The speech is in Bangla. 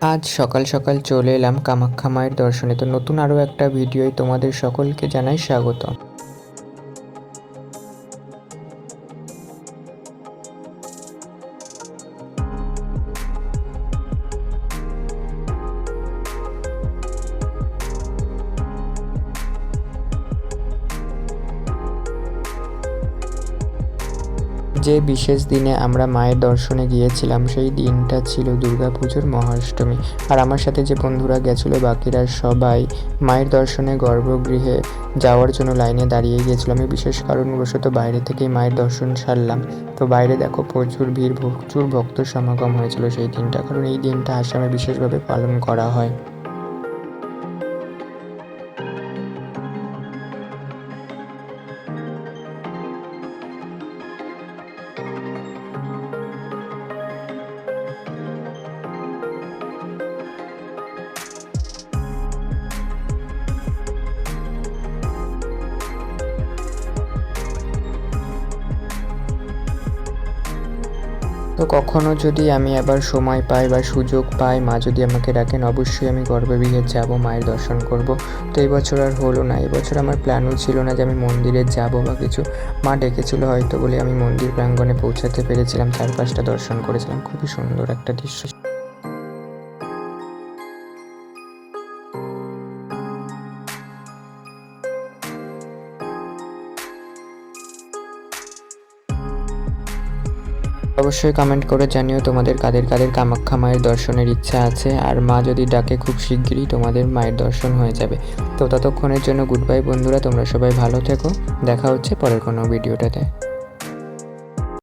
আজ সকাল সকাল চলে এলাম কামাখ্যা মায়ের দর্শনে। তো নতুন আরও একটা ভিডিওয় তোমাদের সকলকে জানাই স্বাগত। যে বিশেষ দিনে আমরা মায়ের দর্শনে গিয়েছিলাম সেই দিনটা ছিল দুর্গাপুজোর মহাষ্টমী। আর আমার সাথে যে বন্ধুরা গেছিলো বাকিরা সবাই মায়ের দর্শনে গর্ভগৃহে যাওয়ার জন্য লাইনে দাঁড়িয়ে গিয়েছিল। আমি বিশেষ কারণবশত বাইরে থেকেই মায়ের দর্শন সারলাম। তো বাইরে দেখো প্রচুর ভিড়, প্রচুর ভক্ত সমাগম হয়েছিল সেই দিনটা, কারণ এই দিনটা আসামে বিশেষভাবে পালন করা হয়। তো কখনো যদি আমি আবার সময় পাই বা সুযোগ পাই, মা যদি আমাকে ডাকেন, অবশ্যই আমি গর্ভগৃহে যাব, মায়ের দর্শন করব। তো এই বছর আর হলো না। এই বছর আমার প্ল্যানও ছিল না যে আমি মন্দিরে যাব বা কিছু। মা ডেকেছিল হয়তো বলে আমি মন্দির প্রাঙ্গণে পৌঁছাতে পেরেছিলাম, চারপাশটা দর্শন করেছিলাম। খুবই সুন্দর একটা দৃশ্য। অবশ্যই কমেন্ট করে জানিও তোমাদের কাদের কাদের কামাখ্যা মায়ের দর্শনের ইচ্ছা আছে, আর মা যদি ডাকে খুব শিগগিরই তোমাদের মায়ের দর্শন হয়ে যাবে। তো ততক্ষণের জন্য গুড বাই বন্ধুরা, তোমরা সবাই ভালো থেকো। দেখা হচ্ছে পরের কোনো ভিডিওটাতে।